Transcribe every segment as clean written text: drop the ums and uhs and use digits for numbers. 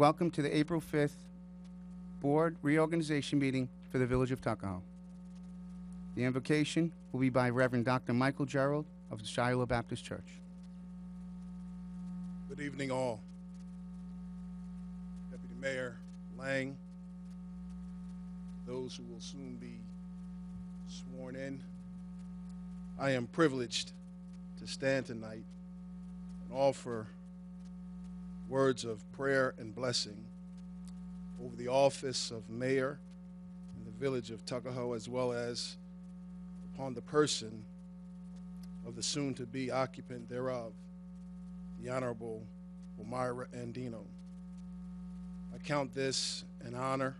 welcome to the April 5th Board Reorganization Meeting for the Village of Tuckahoe. The invocation will be by Reverend Dr. Michael Gerald of the Shiloh Baptist Church. Good evening, all. Deputy Mayor Lang, those who will soon be sworn in, I am privileged to stand tonight and offer words of prayer and blessing over the office of mayor in the Village of Tuckahoe, as well as upon the person of the soon-to-be occupant thereof, the Honorable Elmira Andino. I count this an honor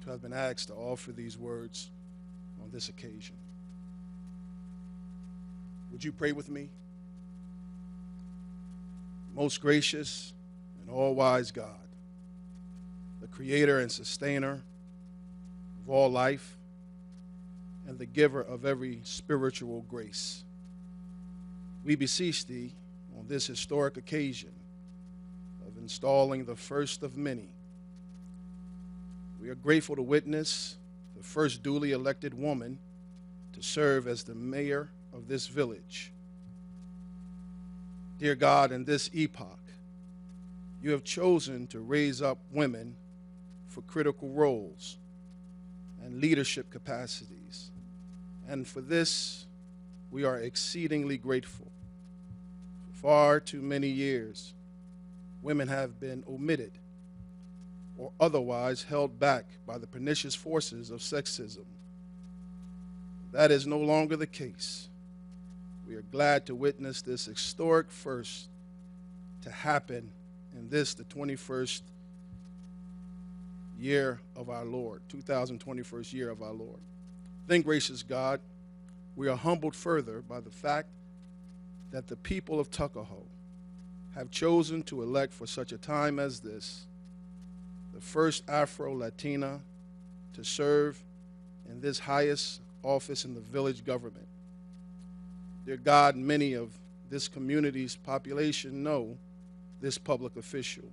to have been asked to offer these words on this occasion. Would you pray with me? Most gracious and all-wise God, the creator and sustainer of all life and the giver of every spiritual grace, we beseech thee on this historic occasion of installing the first of many. We are grateful to witness the first duly elected woman to serve as the mayor of this village. Dear God, in this epoch, you have chosen to raise up women for critical roles and leadership capacities. And for this, we are exceedingly grateful. For far too many years, women have been omitted or otherwise held back by the pernicious forces of sexism. That is no longer the case. We are glad to witness this historic first to happen in this, the 21st year of our Lord, 2021st year of our Lord. Then, gracious God, we are humbled further by the fact that the people of Tuckahoe have chosen to elect for such a time as this the first Afro-Latina to serve in this highest office in the village government. Dear God, many of this community's population know this public official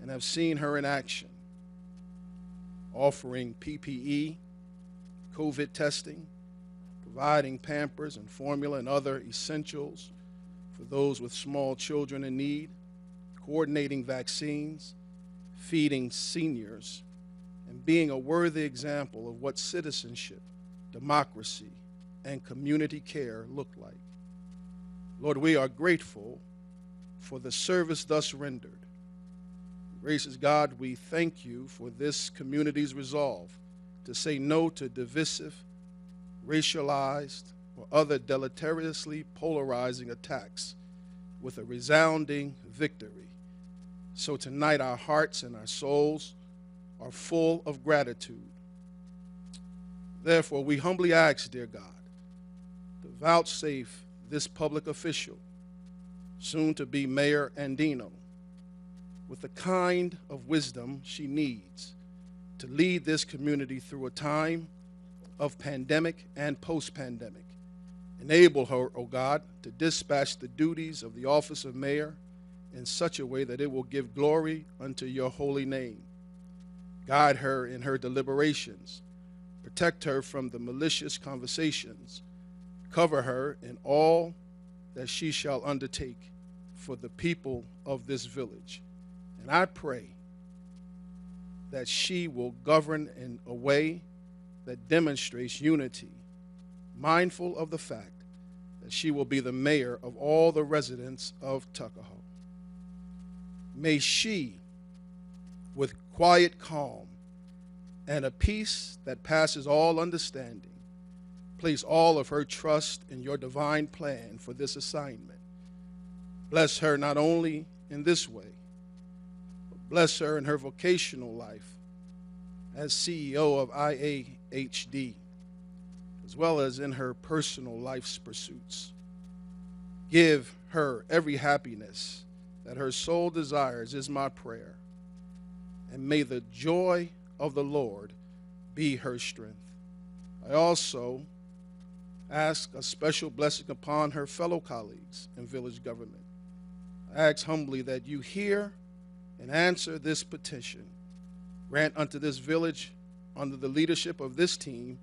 and have seen her in action, offering PPE, COVID testing, providing Pampers and formula and other essentials for those with small children in need, coordinating vaccines, feeding seniors, and being a worthy example of what citizenship, democracy, and community care look like. Lord, we are grateful for the service thus rendered. Gracious God, we thank you for this community's resolve to say no to divisive, racialized, or other deleteriously polarizing attacks with a resounding victory. So tonight our hearts and our souls are full of gratitude. Therefore, we humbly ask, dear God, to vouchsafe this public official, soon to be Mayor Andino, with the kind of wisdom she needs to lead this community through a time of pandemic and post-pandemic. Enable her, O God, to dispatch the duties of the office of mayor in such a way that it will give glory unto your holy name. Guide her in her deliberations. Protect her from the malicious conversations. Cover her in all that she shall undertake for the people of this village. And I pray that she will govern in a way that demonstrates unity, mindful of the fact that she will be the mayor of all the residents of Tuckahoe. May she, with quiet calm and a peace that passes all understanding, place all of her trust in your divine plan for this assignment. Bless her not only in this way, but bless her in her vocational life as CEO of IAHD, as well as in her personal life's pursuits. Give her every happiness that her soul desires is my prayer, and may the joy of the Lord be her strength. I also ask a special blessing upon her fellow colleagues in village government. I ask humbly that you hear and answer this petition. Grant unto this village, under the leadership of this team,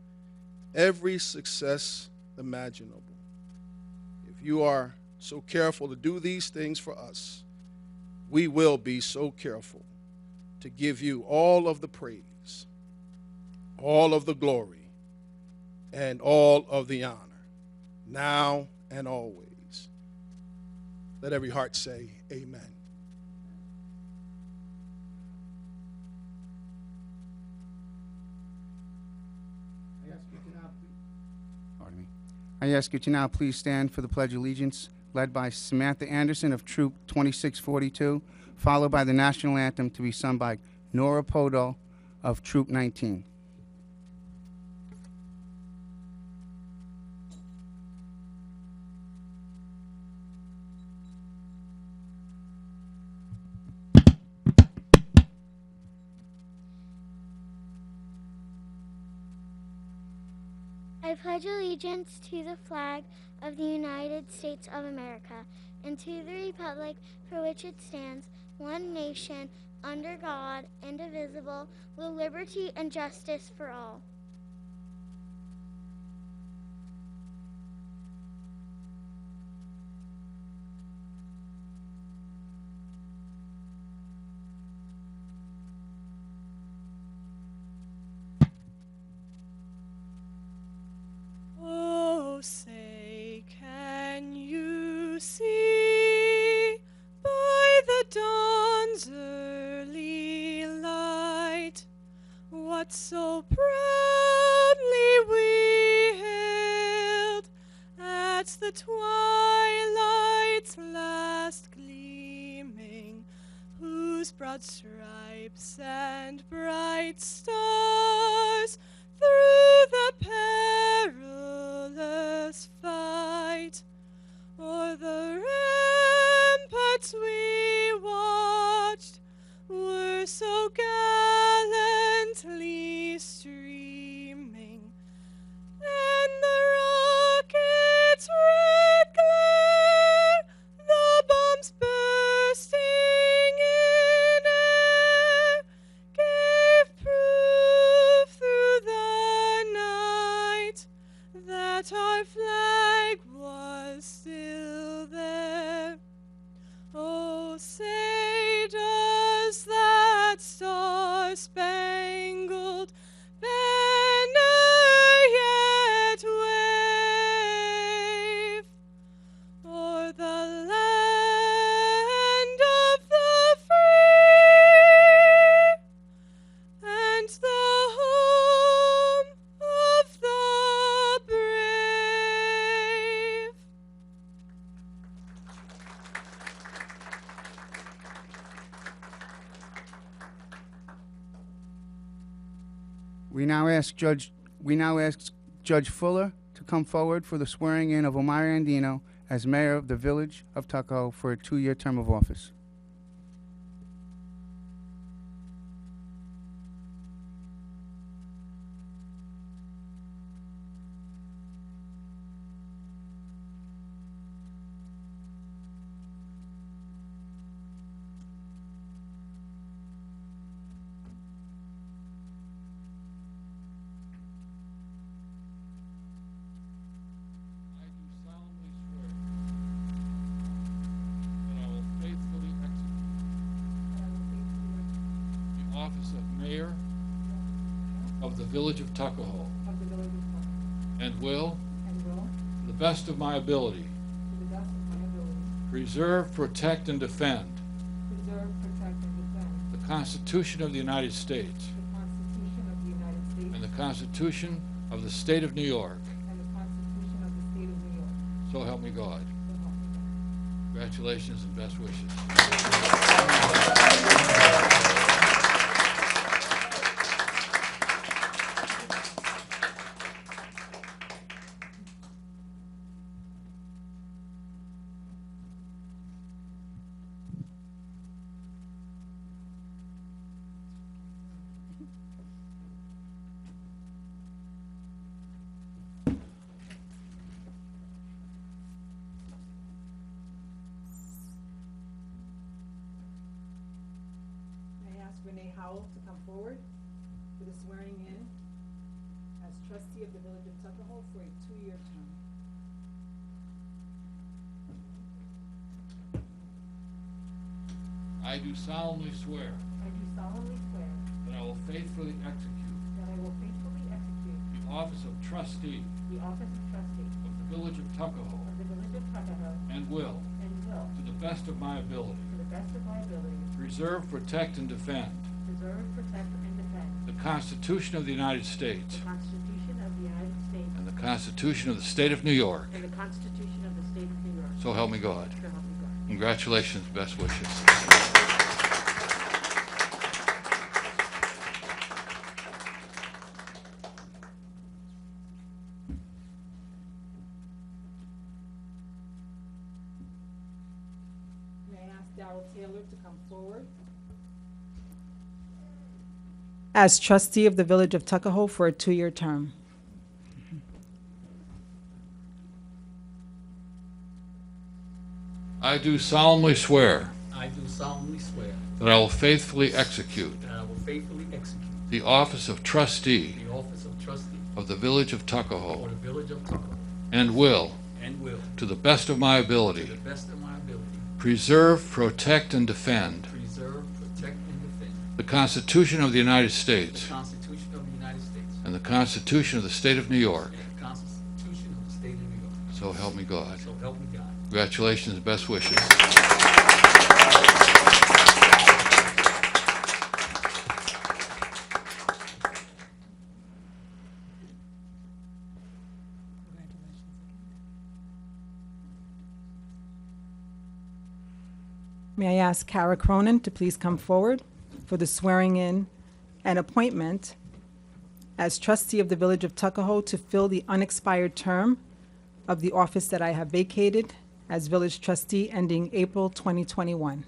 every success imaginable. If you are so careful to do these things for us, we will be so careful to give you all of the praise, all of the glory, and all of the honor, now and always. Let every heart say, amen. I ask you to now please stand for the Pledge of Allegiance, led by Samantha Anderson of Troop 2642, followed by the National Anthem to be sung by Nora Podol of Troop 19. I pledge allegiance to the flag of the United States of America and to the republic for which it stands, one nation, under God, indivisible, with liberty and justice for all. Oh, say, can you see by the dawn's early light what so proudly we hailed at the twilight's last gleaming, whose broad stripes and bright stars through the perilous fight o'er the ramparts we watched were so gallantly streaming, and the rocket's red glare, the bombs bursting in air, gave proof through the night that our flag was still there. Oh, say, does that star-spangled banner yet wave o'er the land of the free and the home of the brave? We now ask Judge Fuller to come forward for the swearing in of Omar Andino as mayor of the Village of Tuckahoe for a 2-year term of office. I do solemnly swear that I will faithfully execute the office of mayor of the Village of Tuckahoe and will, to the best of my ability, preserve, protect, and defend the Constitution of the United States and the Constitution of the State of New York. So help me God. Congratulations and best wishes. ask Renee Howell to come forward for the swearing in as trustee of the Village of Tuckahoe for a 2-year term. I do solemnly swear I do solemnly swear that I will faithfully execute that I will faithfully execute the office of trustee the office of trustee of the Village of Tuckahoe of the Village of Tuckahoe and will, and will, to the best of my ability, to the best of my ability, preserve, protect, and defend preserve, protect, and defend the Constitution of the United States the Constitution of the United States and the Constitution of the State of New York. and the Constitution of the State of New York. So help me God. So help me God. Congratulations, best wishes. May I ask Darrell Taylor to come forward? As trustee of the Village of Tuckahoe for a 2-year term. I do solemnly swear I do solemnly swear that I will faithfully execute that I will faithfully execute the office of trustee the office of trustee of the Village of for Tuckahoe the Village of Tuckahoe and will, and will, to the best of my to the ability, best of my ability, preserve, protect, and defend preserve, protect, and defend the Constitution of the United the States Constitution of the United States and the Constitution of the State of New York. and the Constitution of the State of New York. So help me God. So help me God. Congratulations, best wishes. May I ask Kara Cronin to please come forward for the swearing in and appointment as trustee of the Village of Tuckahoe to fill the unexpired term of the office that I have vacated as village trustee ending April 2021.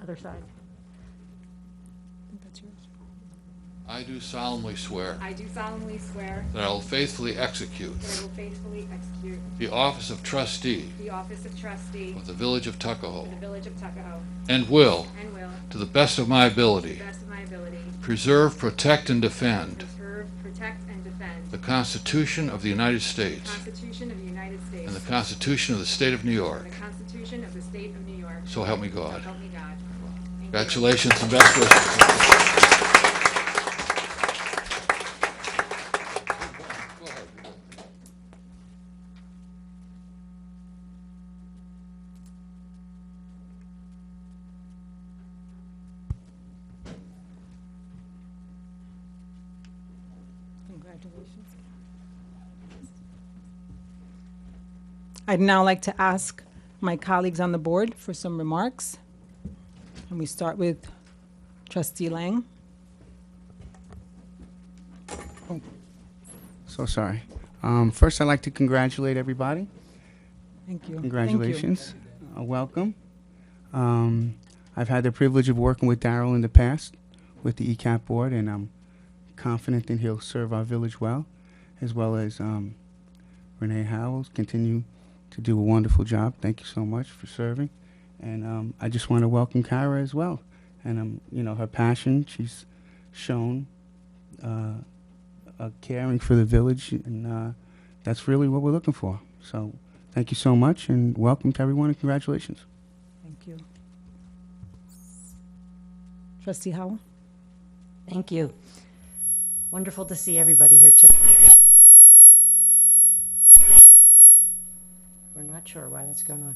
Other side. I think that's yours. I do solemnly swear I do solemnly swear that I will faithfully execute that I will faithfully execute the office of trustee the office of trustee of the Village of for Tuckahoe the Village of Tuckahoe and will, and will, to the best of my to the ability, best of my ability, preserve, protect, and defend preserve, protect, and defend the Constitution of the United the States Constitution of the United States and the Constitution of the State of New York. and the Constitution of the State of New York. So help me So God. help me God. Thank you. Congratulations and best wishes. Congratulations. I'd now like to ask my colleagues on the board for some remarks. And we start with Trustee Lang. So sorry. First, I'd like to congratulate everybody. Thank you. Congratulations. Welcome. I've had the privilege of working with Darrell in the past with the ECAP board, and I'm confident that he'll serve our village well as Renee Howells continue to do a wonderful job. Thank you so much for serving. And I just want to welcome Kara as well. And, her passion, she's shown caring for the village, and that's really what we're looking for. So thank you so much, and welcome to everyone, and congratulations. Thank you. Trustee Howell? Thank you. Wonderful to see everybody here tonight. We're not sure why that's going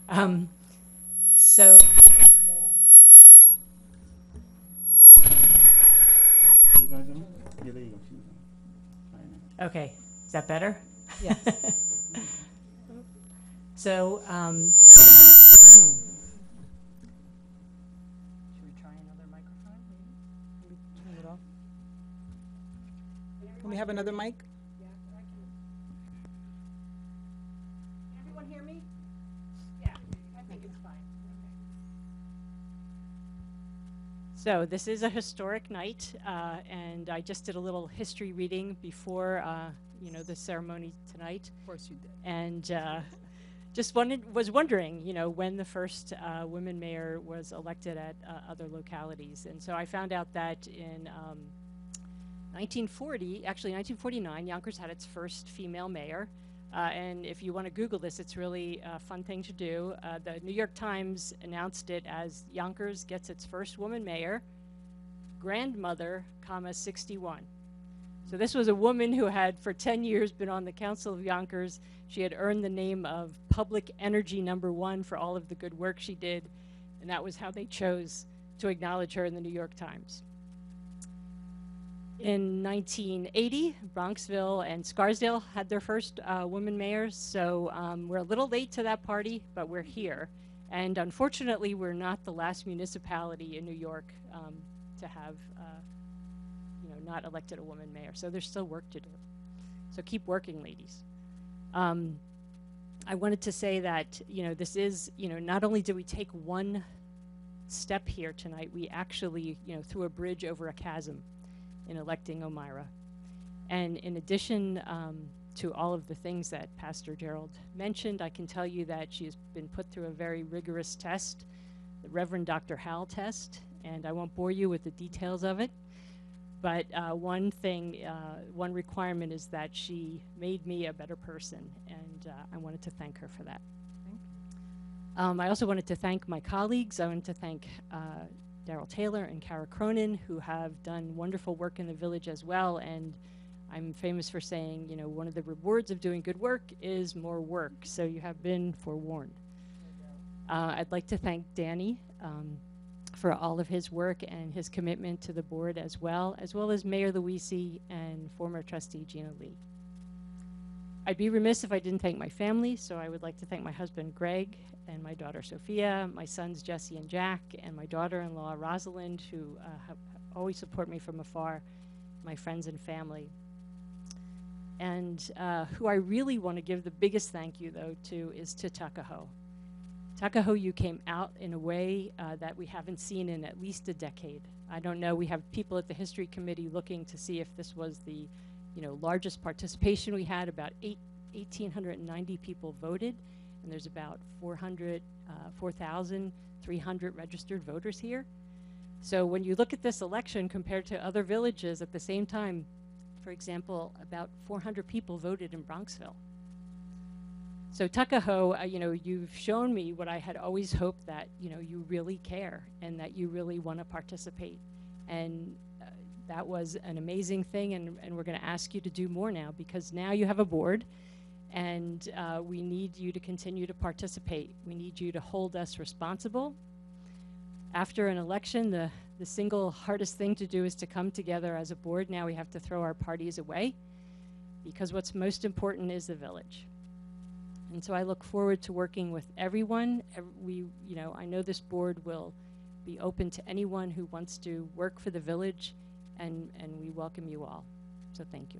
on. So, You guys on? Yeah, there you go. She's on. okay, is that better? Yes. So, Should we try another microphone? Maybe turn it off. Can we have another mic? Everyone hear me? Yeah, I think it's fine. So this is a historic night, and I just did a little history reading before, the ceremony tonight. Of course you did. And just was wondering, when the first women mayor was elected at other localities. And so I found out that in 1949, Yonkers had its first female mayor. And if you want to Google this, it's really a fun thing to do. The New York Times announced it as Yonkers gets its first woman mayor, grandmother, 61. So this was a woman who had for 10 years been on the Council of Yonkers. She had earned the name of Public Energy #1 for all of the good work she did, and that was how they chose to acknowledge her in the New York Times. In 1980, Bronxville and Scarsdale had their first women mayors, so we're a little late to that party, but we're here. And unfortunately, we're not the last municipality in New York to have not elected a woman mayor. So there's still work to do. So keep working, ladies. I wanted to say that, this is, not only did we take one step here tonight, we actually, threw a bridge over a chasm in electing O'Mara. And in addition to all of the things that Pastor Gerald mentioned, I can tell you that she has been put through a very rigorous test, the Reverend Dr. Howell test, and I won't bore you with the details of it. But one requirement is that she made me a better person, and I wanted to thank her for that. I also wanted to thank my colleagues. I wanted to thank Daryl Taylor and Kara Cronin, who have done wonderful work in the village as well. And I'm famous for saying, one of the rewards of doing good work is more work. So you have been forewarned. I'd like to thank Danny for all of his work and his commitment to the board as well as Mayor Luisi and former trustee Gina Lee. I'd be remiss if I didn't thank my family, so I would like to thank my husband Greg and my daughter Sophia, my sons Jesse and Jack, and my daughter-in-law Rosalind, who have always support me from afar, my friends and family. And who I really want to give the biggest thank you, though, to is to Tuckahoe. Tuckahoe, you came out in a way that we haven't seen in at least a decade. I don't know, we have people at the History Committee looking to see if this was the largest participation we had. About 1,890 people voted, and there's about 4,300 registered voters here. So when you look at this election compared to other villages at the same time, for example, about 400 people voted in Bronxville. So Tuckahoe, you've shown me what I had always hoped, that, you really care and that you really want to participate. And that was an amazing thing, and we're going to ask you to do more now, because now you have a board, and we need you to continue to participate. We need you to hold us responsible. After an election, the single hardest thing to do is to come together as a board. Now we have to throw our parties away, because what's most important is the village. And so I look forward to working with everyone. I know this board will be open to anyone who wants to work for the village, and we welcome you all. So thank you.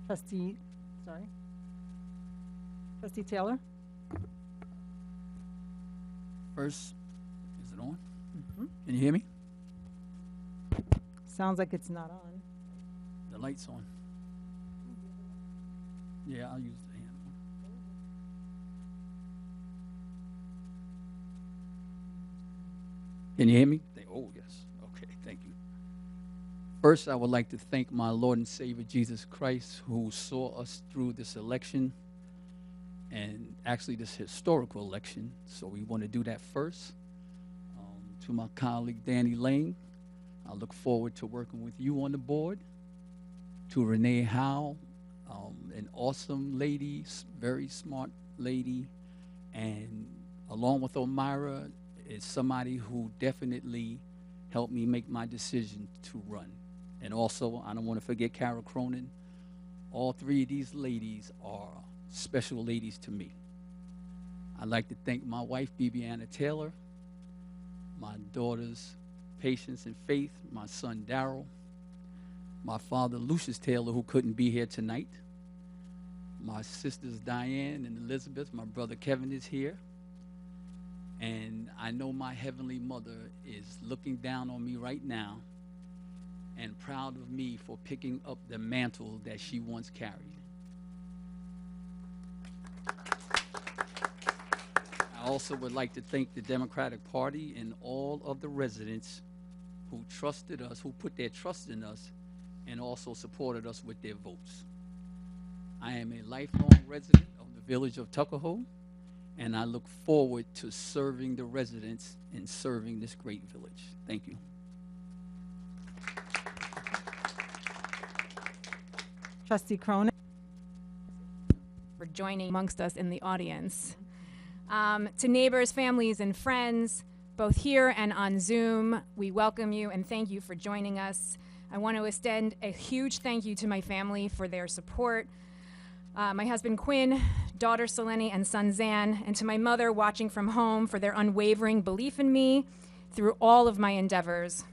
Trustee Taylor? First, is it on? Can you hear me? Sounds like it's not on. The light's on. Yeah, I'll use the hand one. Can you hear me? Oh, yes. Okay, thank you. First, I would like to thank my Lord and Savior Jesus Christ, who saw us through this election, and actually this historical election. So we want to do that first. To my colleague Danny Lane, I look forward to working with you on the board. To Renee Howe, an awesome lady, very smart lady, and along with O'Mara, is somebody who definitely helped me make my decision to run. And also, I don't want to forget Kara Cronin. All three of these ladies are special ladies to me. I'd like to thank my wife, Bibiana Taylor, my daughters, Patience and Faith, my son, Daryl, my father, Lucius Taylor, who couldn't be here tonight, my sisters, Diane and Elizabeth, my brother, Kevin, is here, and I know my Heavenly Mother is looking down on me right now, and proud of me for picking up the mantle that she once carried. I also would like to thank the Democratic Party and all of the residents who trusted us, who put their trust in us, and also supported us with their votes. I am a lifelong resident of the Village of Tuckahoe, and I look forward to serving the residents and serving this great village. Thank you. Trustee Cronin. For joining amongst us in the audience. To neighbors, families, and friends, both here and on Zoom, we welcome you and thank you for joining us. I want to extend a huge thank you to my family for their support. My husband Quinn, daughter Selene, and son Zan, and to my mother watching from home for their unwavering belief in me through all of my endeavors.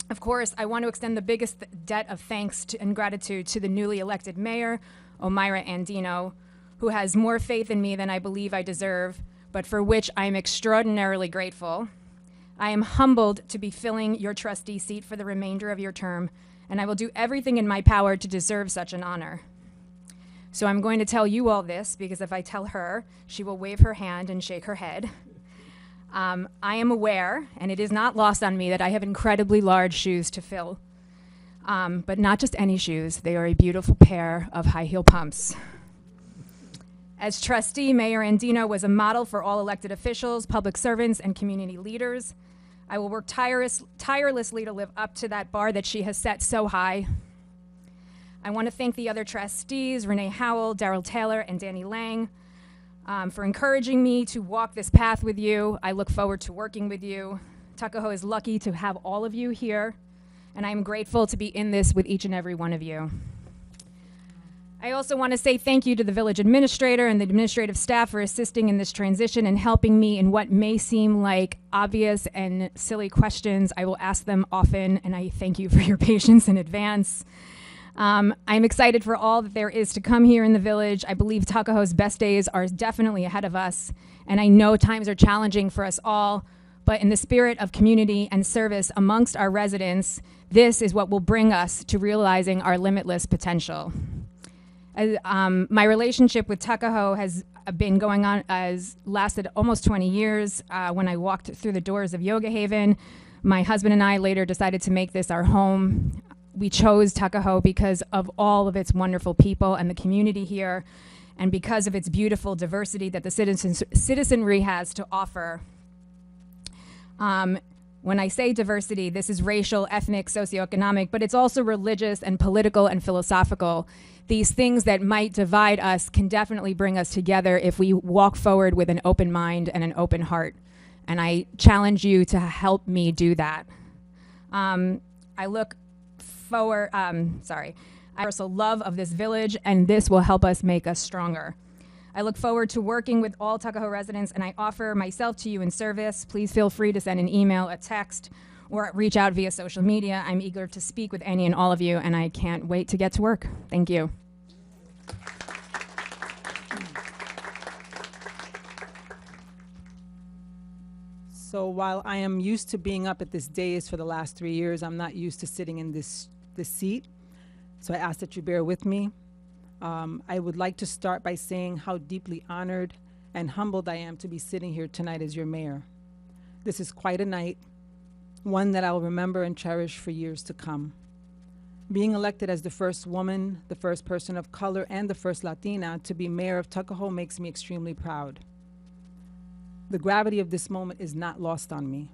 Of course, I want to extend the biggest debt of thanks and gratitude to the newly elected mayor, Omira Andino, who has more faith in me than I believe I deserve, but for which I am extraordinarily grateful. I am humbled to be filling your trustee seat for the remainder of your term, and I will do everything in my power to deserve such an honor. So I'm going to tell you all this, because if I tell her, she will wave her hand and shake her head. I am aware, and it is not lost on me, that I have incredibly large shoes to fill. But not just any shoes, they are a beautiful pair of high heel pumps. As trustee, Mayor Andino was a model for all elected officials, public servants, and community leaders. I will work tirelessly to live up to that bar that she has set so high. I want to thank the other trustees, Renee Howell, Darrell Taylor, and Danny Lang, for encouraging me to walk this path with you. I look forward to working with you. Tuckahoe is lucky to have all of you here, and I'm grateful to be in this with each and every one of you. I also want to say thank you to the village administrator and the administrative staff for assisting in this transition and helping me in what may seem like obvious and silly questions. I will ask them often, and I thank you for your patience in advance. I'm excited for all that there is to come here in the village. I believe Tuckahoe's best days are definitely ahead of us, and I know times are challenging for us all, but in the spirit of community and service amongst our residents, this is what will bring us to realizing our limitless potential. My relationship with Tuckahoe has been going on, has lasted almost 20 years. When I walked through the doors of Yoga Haven, my husband and I later decided to make this our home. We chose Tuckahoe because of all of its wonderful people and the community here, and because of its beautiful diversity that the citizenry has to offer. When I say diversity, this is racial, ethnic, socioeconomic, but it's also religious and political and philosophical. These things that might divide us can definitely bring us together if we walk forward with an open mind and an open heart. And I challenge you to help me do that. I look forward, I also love of this village, and this will help us make us stronger. I look forward to working with all Tuckahoe residents, and I offer myself to you in service. Please feel free to send an email, a text, or reach out via social media. I'm eager to speak with any and all of you, and I can't wait to get to work. Thank you. So while I am used to being up at this dais for the last 3 years, I'm not used to sitting in this seat. So I ask that you bear with me. I would like to start by saying how deeply honored and humbled I am to be sitting here tonight as your mayor. This is quite a night, one that I'll remember and cherish for years to come. Being elected as the first woman, the first person of color, and the first Latina to be mayor of Tuckahoe makes me extremely proud. The gravity of this moment is not lost on me.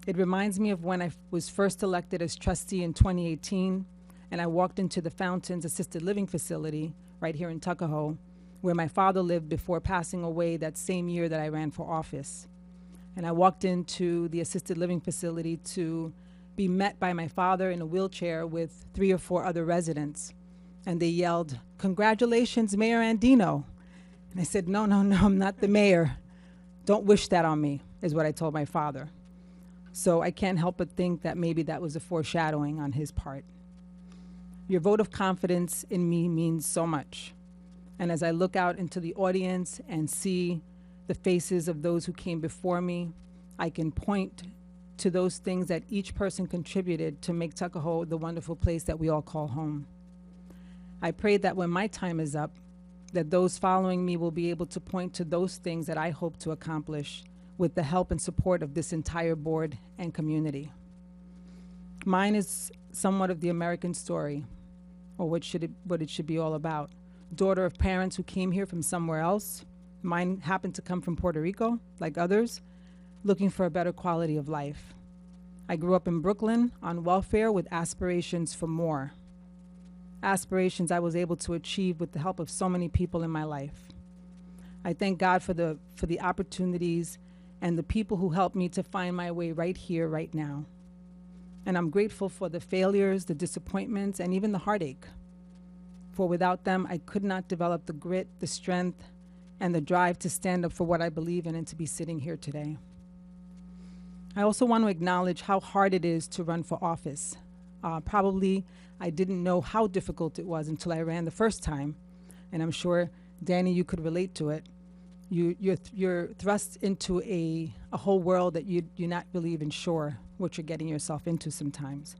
It reminds me of when I was first elected as trustee in 2018, and I walked into the Fountains Assisted Living Facility right here in Tuckahoe, where my father lived before passing away that same year that I ran for office. And I walked into the assisted living facility to be met by my father in a wheelchair with 3 or 4 other residents. And they yelled, "Congratulations, Mayor Andino." And I said, no, I'm not the mayor. Don't wish that on me, is what I told my father. So I can't help but think that maybe that was a foreshadowing on his part. Your vote of confidence in me means so much. And as I look out into the audience and see the faces of those who came before me, I can point to those things that each person contributed to make Tuckahoe the wonderful place that we all call home. I pray that when my time is up, that those following me will be able to point to those things that I hope to accomplish with the help and support of this entire board and community. Mine is somewhat of the American story, or what it should be all about. Daughter of parents who came here from somewhere else. Mine happened to come from Puerto Rico, like others, looking for a better quality of life. I grew up in Brooklyn on welfare with aspirations for more. Aspirations I was able to achieve with the help of so many people in my life. I thank God for the opportunities and the people who helped me to find my way right here, right now. And I'm grateful for the failures, the disappointments, and even the heartache. For without them, I could not develop the grit, the strength, and the drive to stand up for what I believe in and to be sitting here today. I also want to acknowledge how hard it is to run for office. Probably I didn't know how difficult it was until I ran the first time, and I'm sure, Danny, you could relate to it. You're thrust into a whole world that you're not really even sure what you're getting yourself into sometimes.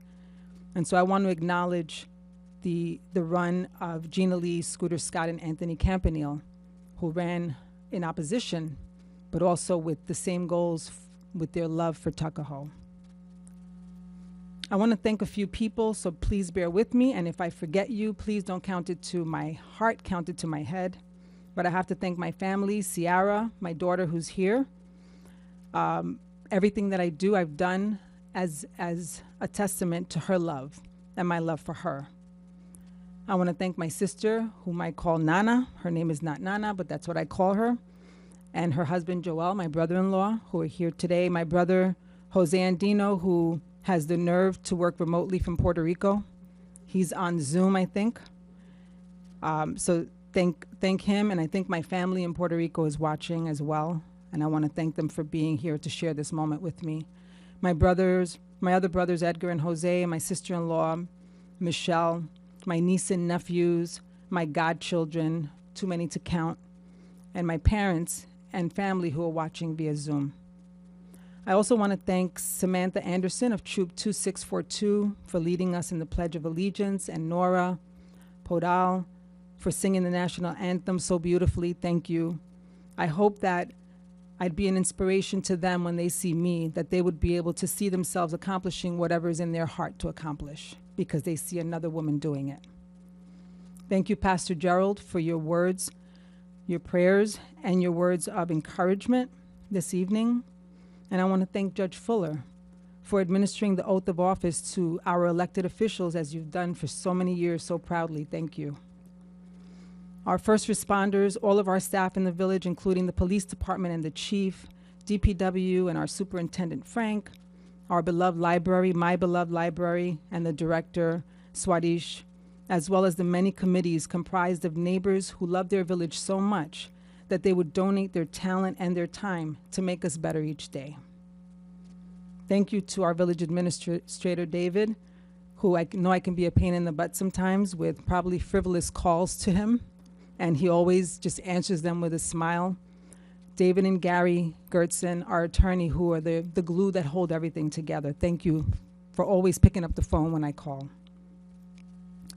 And so I want to acknowledge the run of Gina Lee, Scooter Scott, and Anthony Campanile, who ran in opposition, but also with the same goals with their love for Tuckahoe. I want to thank a few people, so please bear with me, and if I forget you, please don't count it to my heart, count it to my head. But I have to thank my family, Ciara, my daughter who's here. Everything that I do, I've done as a testament to her love and my love for her. I want to thank my sister, whom I call Nana. Her name is not Nana, but that's what I call her. And her husband, Joel, my brother-in-law, who are here today. My brother, Jose Andino, who has the nerve to work remotely from Puerto Rico. He's on Zoom, I think. So thank him, and I think my family in Puerto Rico is watching as well. And I want to thank them for being here to share this moment with me. My other brothers, Edgar and Jose, my sister-in-law, Michelle, my niece and nephews, my godchildren, too many to count, and my parents and family who are watching via Zoom. I also want to thank Samantha Anderson of Troop 2642 for leading us in the Pledge of Allegiance, and Nora Podal for singing the national anthem so beautifully. Thank you. I hope that I'd be an inspiration to them when they see me, that they would be able to see themselves accomplishing whatever is in their heart to accomplish, because they see another woman doing it. Thank you, Pastor Gerald, for your words, your prayers, and your words of encouragement this evening. And I want to thank Judge Fuller for administering the oath of office to our elected officials, as you've done for so many years so proudly. Thank you. Our first responders, all of our staff in the village, including the police department and the chief, DPW, and our superintendent, Frank, our beloved library, my beloved library, and the director, Swadish, as well as the many committees comprised of neighbors who love their village so much that they would donate their talent and their time to make us better each day. Thank you to our village administrator, David, who I know I can be a pain in the butt sometimes with probably frivolous calls to him, and he always just answers them with a smile. David and Gary Gertzen, our attorney, who are the glue that hold everything together. Thank you for always picking up the phone when I call.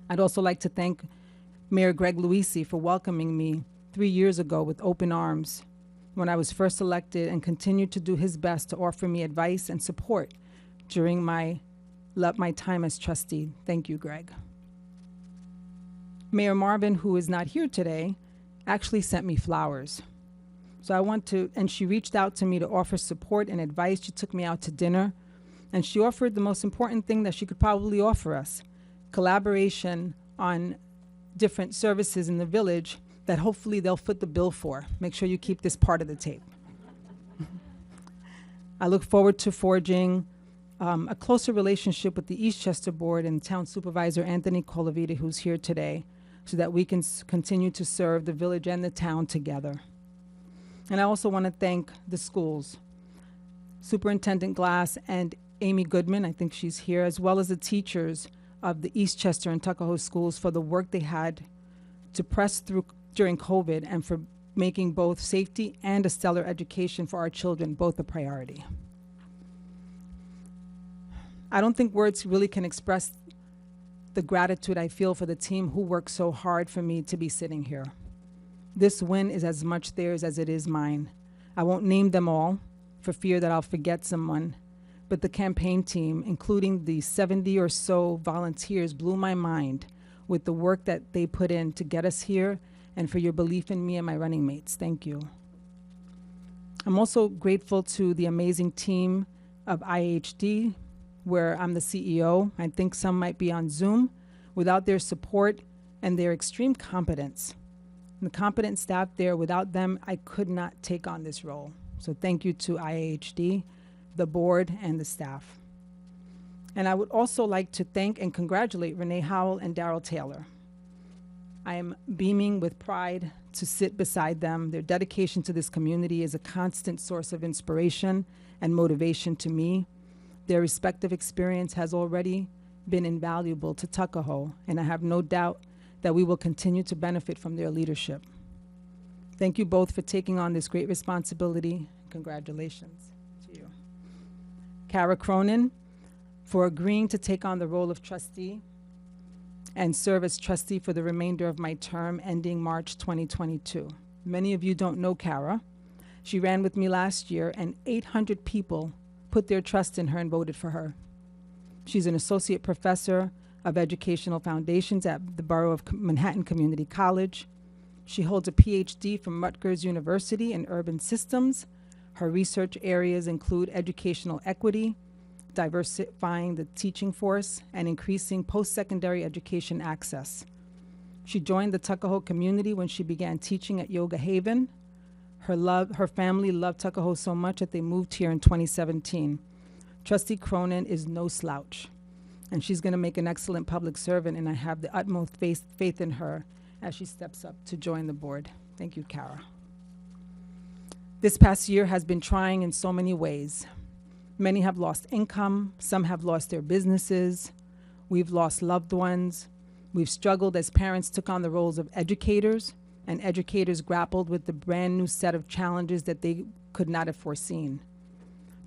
I'd also like to thank Mayor Greg Luisi for welcoming me 3 years ago with open arms when I was first elected, and continued to do his best to offer me advice and support during my time as trustee. Thank you, Greg. Mayor Marvin, who is not here today, actually sent me flowers. So I want to, and she reached out to me to offer support and advice. She took me out to dinner, and she offered the most important thing that she could probably offer us: collaboration on different services in the village that hopefully they'll foot the bill for. Make sure you keep this part of the tape. I look forward to forging a closer relationship with the Eastchester Board and Town Supervisor Anthony Colavita, who's here today, so that we can continue to serve the village and the town together. And I also want to thank the schools, Superintendent Glass and Amy Goodman, I think she's here, as well as the teachers of the Eastchester and Tuckahoe schools for the work they had to press through during COVID, and for making both safety and a stellar education for our children both a priority. I don't think words really can express the gratitude I feel for the team who worked so hard for me to be sitting here. This win is as much theirs as it is mine. I won't name them all for fear that I'll forget someone, but the campaign team, including the 70 or so volunteers, blew my mind with the work that they put in to get us here and for your belief in me and my running mates. Thank you. I'm also grateful to the amazing team of IHD, where I'm the CEO. I think some might be on Zoom. Without their support and their extreme competence, the competent staff there, without them, I could not take on this role. So thank you to IAHD, the board, and the staff. And I would also like to thank and congratulate Renee Howell and Darrell Taylor. I am beaming with pride to sit beside them. Their dedication to this community is a constant source of inspiration and motivation to me. Their respective experience has already been invaluable to Tuckahoe, and I have no doubt that we will continue to benefit from their leadership. Thank you both for taking on this great responsibility. Congratulations to you. Kara Cronin, for agreeing to take on the role of trustee and serve as trustee for the remainder of my term ending March 2022. Many of you don't know Kara. She ran with me last year, and 800 people put their trust in her and voted for her. She's an associate professor of educational foundations at the Borough of Manhattan Community College. She holds a PhD from Rutgers University in urban systems. Her research areas include educational equity, diversifying the teaching force, and increasing post-secondary education access. She joined the Tuckahoe community when she began teaching at Yoga Haven. Her family loved Tuckahoe so much that they moved here in 2017. Trustee Cronin is no slouch, and she's going to make an excellent public servant, and I have the utmost faith in her as she steps up to join the board. Thank you, Kara. This past year has been trying in so many ways. Many have lost income, some have lost their businesses, we've lost loved ones, we've struggled as parents took on the roles of educators, and educators grappled with the brand new set of challenges that they could not have foreseen.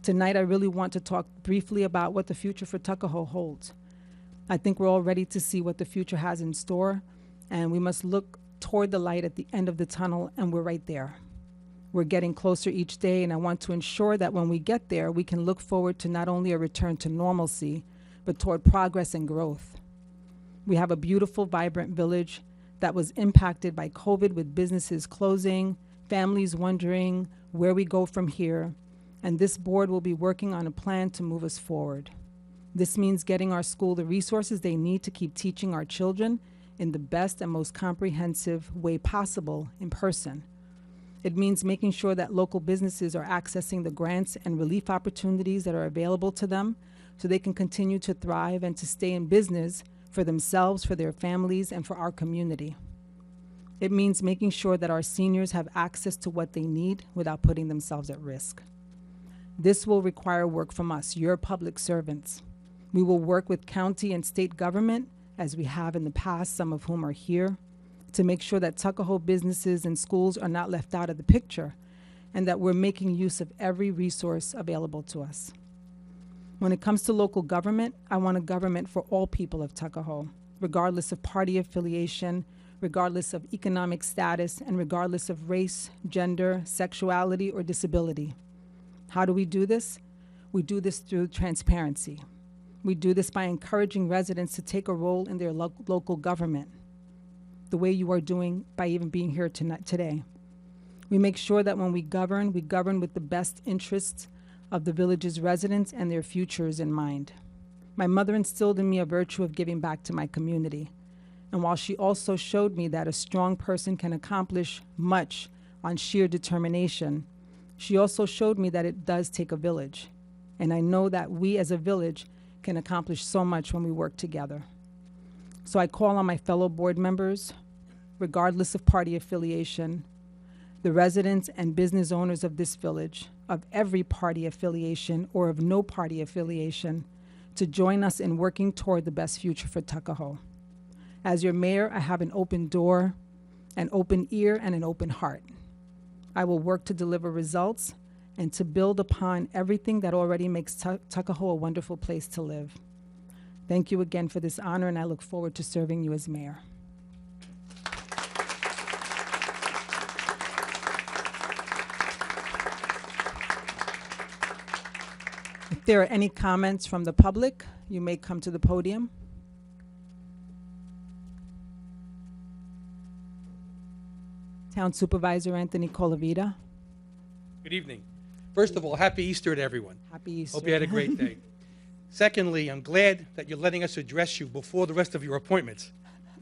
Tonight, I really want to talk briefly about what the future for Tuckahoe holds. I think we're all ready to see what the future has in store, and we must look toward the light at the end of the tunnel, and we're right there. We're getting closer each day, and I want to ensure that when we get there, we can look forward to not only a return to normalcy, but toward progress and growth. We have a beautiful, vibrant village that was impacted by COVID, with businesses closing, families wondering where we go from here, and this board will be working on a plan to move us forward. This means getting our school the resources they need to keep teaching our children in the best and most comprehensive way possible in person. It means making sure that local businesses are accessing the grants and relief opportunities that are available to them so they can continue to thrive and to stay in business for themselves, for their families, and for our community. It means making sure that our seniors have access to what they need without putting themselves at risk. This will require work from us, your public servants. We will work with county and state government, as we have in the past, some of whom are here, to make sure that Tuckahoe businesses and schools are not left out of the picture, and that we're making use of every resource available to us. When it comes to local government, I want a government for all people of Tuckahoe, regardless of party affiliation, regardless of economic status, and regardless of race, gender, sexuality, or disability. How do we do this? We do this through transparency. We do this by encouraging residents to take a role in their local government, the way you are doing by even being here today. We make sure that when we govern with the best interests of the village's residents and their futures in mind. My mother instilled in me a virtue of giving back to my community. And while she also showed me that a strong person can accomplish much on sheer determination, she also showed me that it does take a village. And I know that we as a village can accomplish so much when we work together. So I call on my fellow board members, regardless of party affiliation, the residents and business owners of this village, of every party affiliation or of no party affiliation, to join us in working toward the best future for Tuckahoe. As your mayor, I have an open door, an open ear, and an open heart. I will work to deliver results and to build upon everything that already makes Tuckahoe a wonderful place to live. Thank you again for this honor, and I look forward to serving you as mayor. If there are any comments from the public, you may come to the podium. Town Supervisor Anthony Colavita. Good evening. First of all, happy Easter to everyone. Happy Easter. Hope you had a great day. Secondly, I'm glad that you're letting us address you before the rest of your appointments.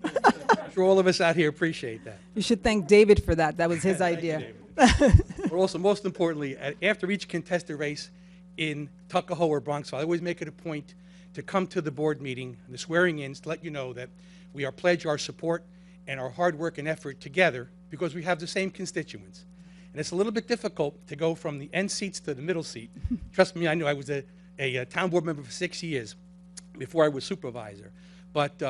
I'm sure all of us out here appreciate that. You should thank David for that. That was his idea. But also, most importantly, after each contested race in Tuckahoe or Bronxville, I always make it a point to come to the board meeting, the swearing-ins, to let you know that we are pledge our support and our hard work and effort together because we have the same constituents. And it's a little bit difficult to go from the end seats to the middle seat. Trust me, I know I was a town board member for 6 years before I was supervisor. But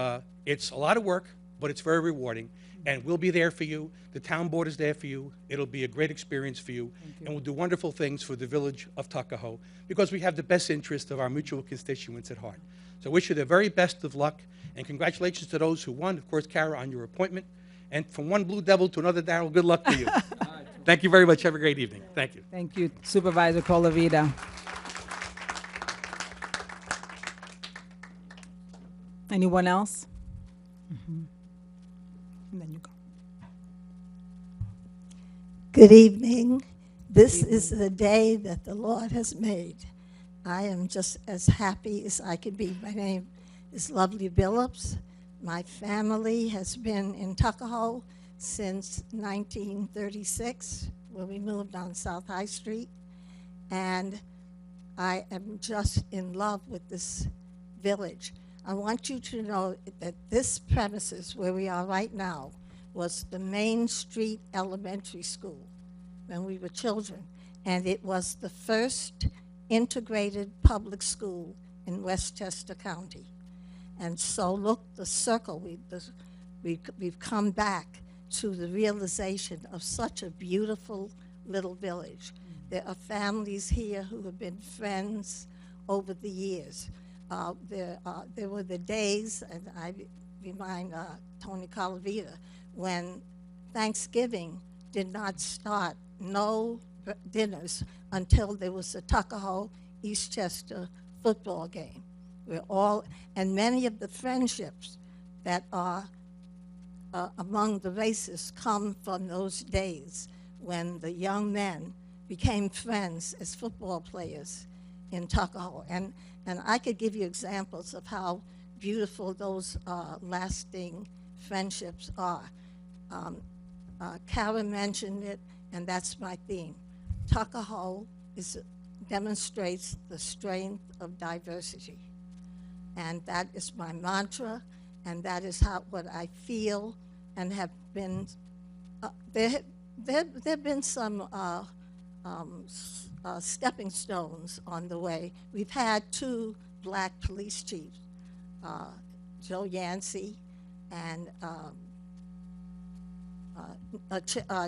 it's a lot of work, but it's very rewarding. And we'll be there for you. The town board is there for you. It'll be a great experience for you. And we'll do wonderful things for the Village of Tuckahoe because we have the best interest of our mutual constituents at heart. So I wish you the very best of luck. And congratulations to those who won. Of course, Kara, on your appointment. And from one Blue Devil to another Darrell, good luck to you. Thank you very much. Have a great evening. Thank you. Thank you, Supervisor Colavita. Anyone else? And then you go. Good evening. This is the day that the Lord has made. I am just as happy as I could be. My name is Lovely Billups. My family has been in Tuckahoe since 1936, when we moved on South High Street. And I am just in love with this village. I want you to know that this premises where we are right now was the Main Street Elementary School when we were children. And it was the first integrated public school in Westchester County. And so look, the circle, we've come back to the realization of such a beautiful little village. There are families here who have been friends over the years. There were the days, and I remind Tony Calavita, when Thanksgiving did not start, no dinners until there was a Tuckahoe-Eastchester football game. And many of the friendships that are among the races come from those days when the young men became friends as football players in Tuckahoe. And I could give you examples of how beautiful those lasting friendships are. Kara mentioned it, and that's my theme. Tuckahoe demonstrates the strength of diversity. And that is my mantra, and that is what I feel and have been. There have been some stepping stones on the way. We've had 2 black police chiefs, Joe Yancey and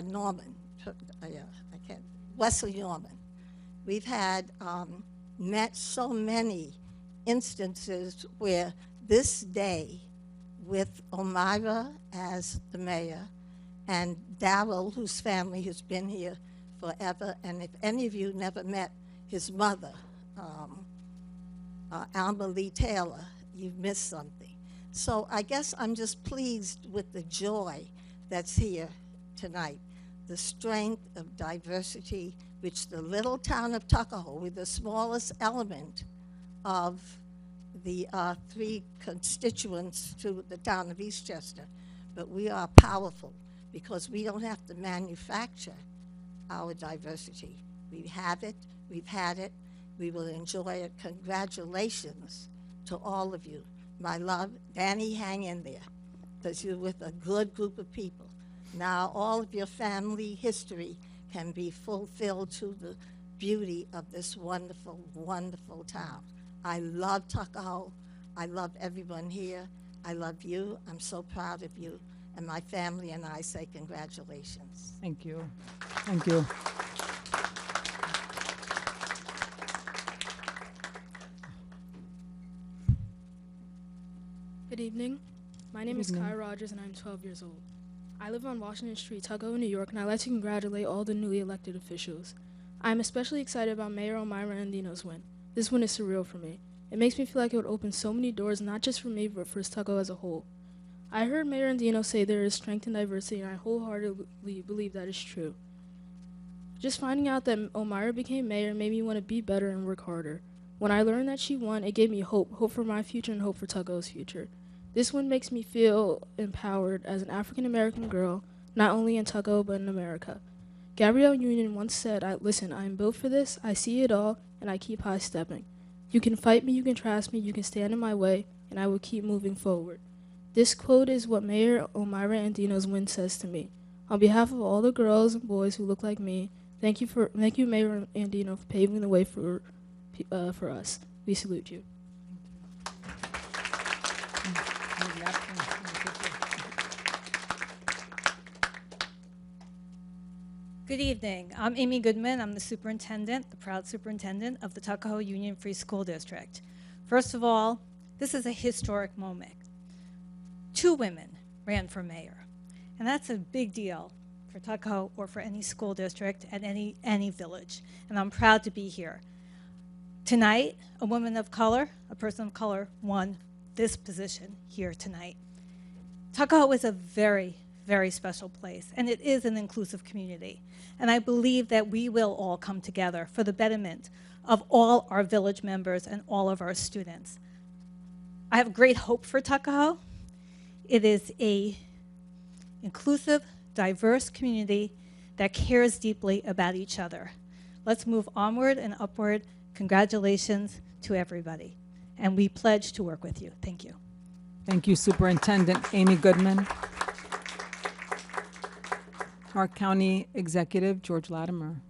Norman, Wesley Norman. We've had met so many instances where this day, with Omira as the mayor, and Darrell, whose family has been here forever, and if any of you never met his mother, Alma Lee Taylor, you've missed something. So I guess I'm just pleased with the joy that's here tonight, the strength of diversity, which the little town of Tuckahoe, with the smallest element of the 3 constituents to the town of Eastchester, but we are powerful because we don't have to manufacture our diversity. We have it, we've had it, we will enjoy it. Congratulations to all of you. My love, Danny, hang in there, because you're with a good group of people. Now all of your family history can be fulfilled to the beauty of this wonderful, wonderful town. I love Tuckahoe. I love everyone here. I love you. I'm so proud of you. And my family and I say congratulations. Thank you. Thank you. Good evening. My name Good is evening. Kai Rogers and I'm 12 years old. I live on Washington Street, Tuckahoe, New York, and I'd like to congratulate all the newly elected officials. I'm especially excited about Mayor Elmira Andino's win. This win is surreal for me. It makes me feel like it would open so many doors, not just for me, but for Tuckahoe as a whole. I heard Mayor Andino say there is strength in diversity, and I wholeheartedly believe that is true. Just finding out that Elmira became mayor made me want to be better and work harder. When I learned that she won, it gave me hope for my future and hope for Tuckahoe's future. This one makes me feel empowered as an African American girl, not only in Tuckahoe but in America. Gabrielle Union once said, listen, I am built for this, I see it all, and I keep high stepping. You can fight me, you can trust me, you can stand in my way, and I will keep moving forward. This quote is what Mayor Elmira Andino's win says to me. On behalf of all the girls and boys who look like me, thank you, Mayor Andino, for paving the way for us. We salute you. Good evening. I'm Amy Goodman. I'm the superintendent, the proud superintendent of the Tuckahoe Union Free School District. First of all, this is a historic moment. 2 women ran for mayor, and that's a big deal for Tuckahoe or for any school district and any village, and I'm proud to be here. Tonight, a woman of color, a person of color, won this position here tonight. Tuckahoe is a very, very special place, and it is an inclusive community. And I believe that we will all come together for the betterment of all our village members and all of our students. I have great hope for Tuckahoe. It is an inclusive, diverse community that cares deeply about each other. Let's move onward and upward. Congratulations to everybody. And we pledge to work with you. Thank you. Thank you, Superintendent Amy Goodman. Our County Executive, George Latimer.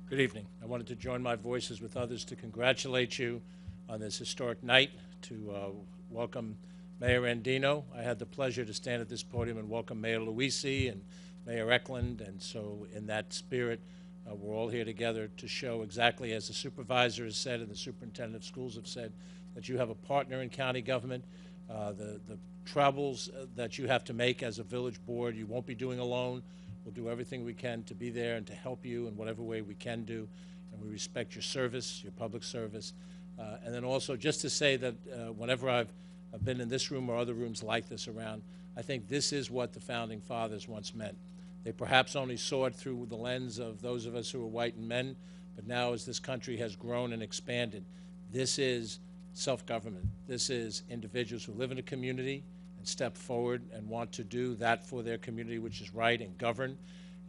Good evening. I wanted to join my voices with others to congratulate you on this historic night, to welcome Mayor Andino. I had the pleasure to stand at this podium and welcome Mayor Luisi and Mayor Eklund, and so in that spirit, we're all here together to show exactly as the supervisor has said and the superintendent of schools have said, that you have a partner in county government. The travels that you have to make as a village board, you won't be doing alone. We'll do everything we can to be there and to help you in whatever way we can do, and we respect your service, your public service. And then also just to say that whenever I've been in this room or other rooms like this around, I think this is what the Founding Fathers once meant. They perhaps only saw it through the lens of those of us who are white and men, but now as this country has grown and expanded, this is self-government. This is individuals who live in a community and step forward and want to do that for their community, which is right, and govern.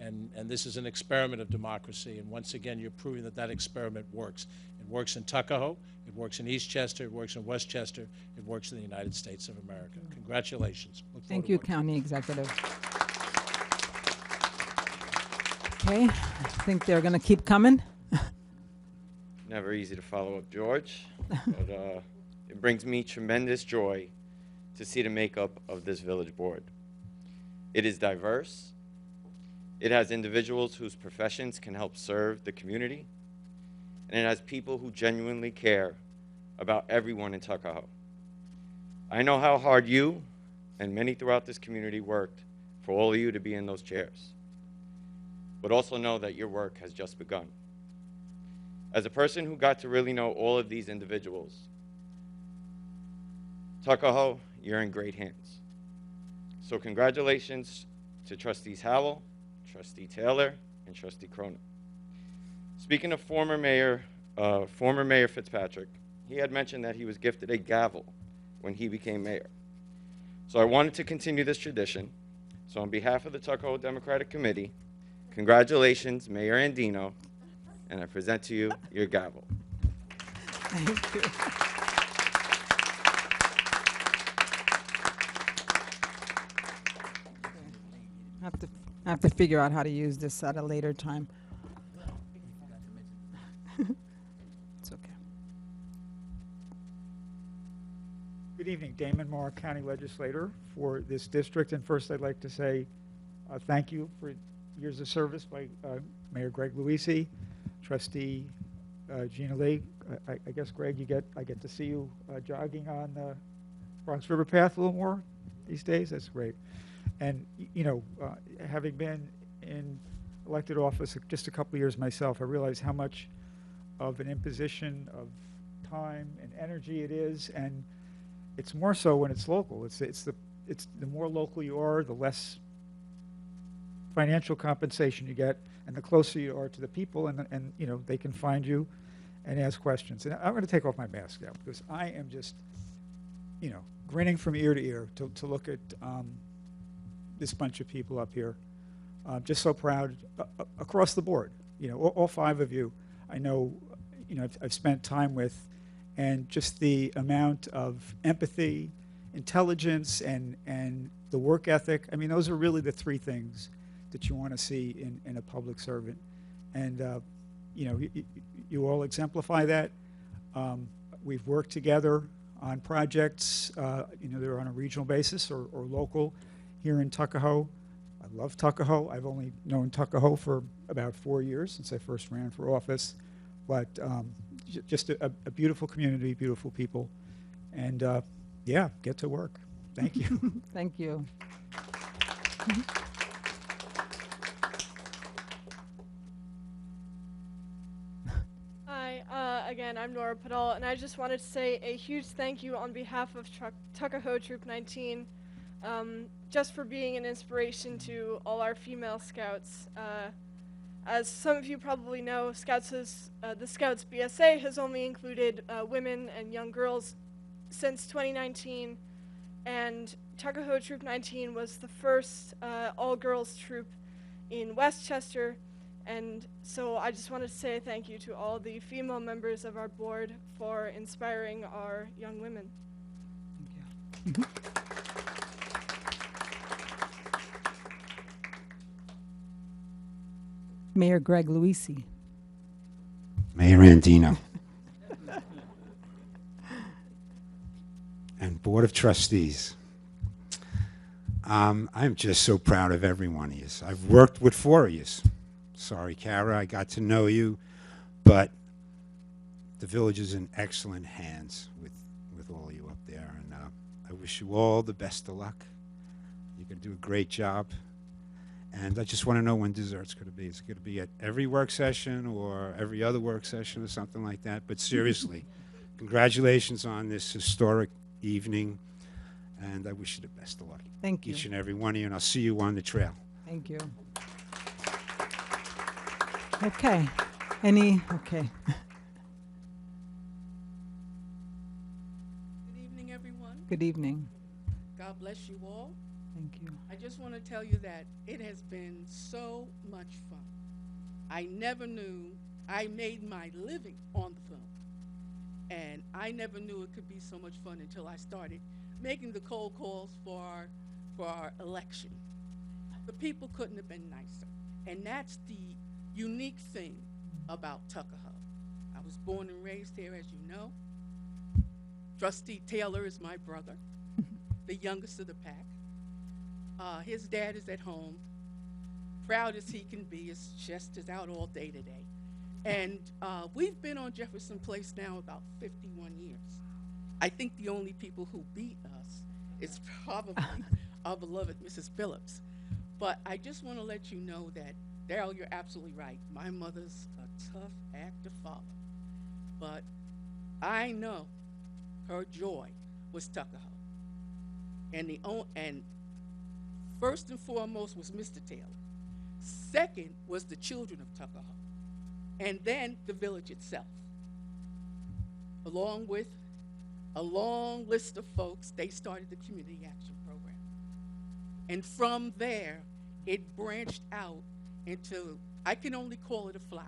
And this is an experiment of democracy. And once again, you're proving that that experiment works. It works in Tuckahoe. It works in Eastchester. It works in Westchester. It works in the United States of America. Congratulations. Look forward Thank to you, working. County Executive. Okay, I think they're going to keep coming. Never easy to follow up George, but it brings me tremendous joy to see the makeup of this village board. It is diverse. It has individuals whose professions can help serve the community, and it has people who genuinely care about everyone in Tuckahoe. I know how hard you and many throughout this community worked for all of you to be in those chairs, but also know that your work has just begun. As a person who got to really know all of these individuals, Tuckahoe, you're in great hands. So congratulations to Trustees Howell, Trustee Taylor, and Trustee Cronin. Speaking of former Mayor Fitzpatrick, he had mentioned that he was gifted a gavel when he became mayor. So I wanted to continue this tradition. So on behalf of the Tuckahoe Democratic Committee, congratulations, Mayor Andino, and I present to you your gavel. Thank you. I have to figure out how to use this at a later time. It's okay. Good evening, Damon Moore, County Legislator for this district. And first I'd like to say thank you for years of service by Mayor Greg Luisi, Trustee Gina Lee. I guess, Greg, I get to see you jogging on Bronx River Path a little more these days. That's great. And, having been in elected office just a couple of years myself, I realize how much of an imposition of time and energy it is, and it's more so when it's local. It's the more local you are, the less financial compensation you get, and the closer you are to the people, and they can find you and ask questions. And I'm going to take off my mask now because I am just, grinning from ear to ear to look at this bunch of people up here. Just so proud across the board. All five of you, I know, I've spent time with, and just the amount of empathy, intelligence, and the work ethic. I mean, those are really the three things that you want to see in a public servant. And, you all exemplify that. We've worked together on projects, they're on a regional basis or local here in Tuckahoe. I love Tuckahoe. I've only known Tuckahoe for about 4 years since I first ran for office. But just a beautiful community, beautiful people. And get to work. Thank you. Thank you. Hi, again, I'm Nora Padal, and I just wanted to say a huge thank you on behalf of Tuckahoe Troop 19, just for being an inspiration to all our female scouts. As some of you probably know, the Scouts BSA has only included women and young girls since 2019, and Tuckahoe Troop 19 was the first all-girls troop in Westchester, and so I just wanted to say thank you to all the female members of our board for inspiring our young women. Thank you. Mayor Greg Luisi. Mayor Andino. And Board of Trustees. I'm just so proud of every one of you. I've worked with 4 of you. Sorry, Kara, I got to know you, but the village is in excellent hands with all of you up there, and I wish you all the best of luck. You're going to do a great job. And I just want to know when dessert's going to be. Is it going to be at every work session or every other work session or something like that? But seriously, congratulations on this historic evening, and I wish you the best of luck. Thank you. Each and every one of you, and I'll see you on the trail. Thank you. Okay. Okay. Good evening, everyone. Good evening. God bless you all. Thank you. I just want to tell you that it has been so much fun. I never knew I made my living on the film, and I never knew it could be so much fun until I started making the cold calls for our election. The people couldn't have been nicer, and that's the unique thing about Tuckahoe. I was born and raised here, as you know. Trustee Taylor is my brother, the youngest of the pack. His dad is at home, proud as he can be. His chest is out all day today. And we've been on Jefferson Place now about 51 years. I think the only people who beat us is probably our beloved Mrs. Phillips. But I just want to let you know that, Darryl, you're absolutely right. My mother's a tough act to follow. But I know her joy was Tuckahoe. And first and foremost was Mr. Taylor. Second was the children of Tuckahoe. And then the village itself. Along with a long list of folks, they started the Community Action Program. And from there, it branched out into, I can only call it a flower.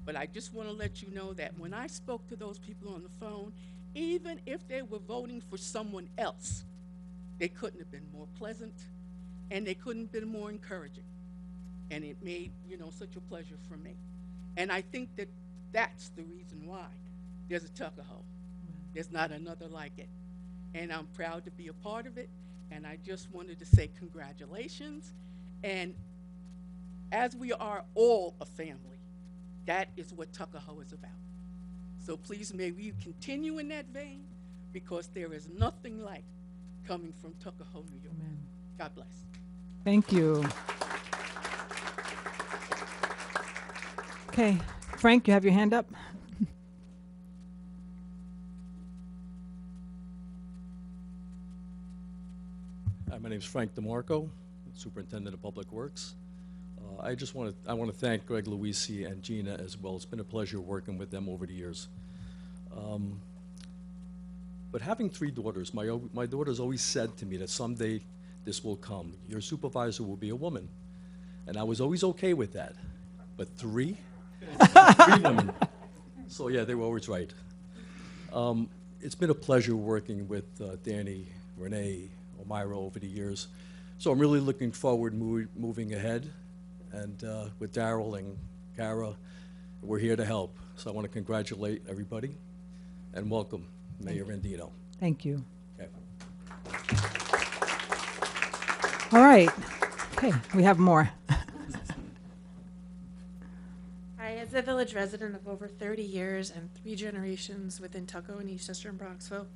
But I just want to let you know that when I spoke to those people on the phone, even if they were voting for someone else, they couldn't have been more pleasant, and they couldn't have been more encouraging. And it made, such a pleasure for me. And I think that that's the reason why there's a Tuckahoe. There's not another like it. And I'm proud to be a part of it. And I just wanted to say congratulations. And as we are all a family, that is what Tuckahoe is about. So please, may we continue in that vein. because there is nothing like coming from Tuckahoe, New York. Amen. God bless. Thank you. Okay, Frank, you have your hand up? Hi, my name is Frank DeMarco, Superintendent of Public Works. I want to thank Greg Luisi and Gina as well. It's been a pleasure working with them over the years. But having 3 daughters, my daughters always said to me that someday this will come. Your supervisor will be a woman. And I was always okay with that. But 3? 3 women. So yeah, they were always right. It's been a pleasure working with Danny, Renee, Omira over the years. So I'm really looking forward moving ahead. And with Daryl and Kara, we're here to help. So I want to congratulate everybody and welcome Mayor Andino. Thank you. Okay. All right. Okay, we have more. Hi, as a village resident of over 30 years and 3 generations within Tuckahoe and Eastchester and Bronxville,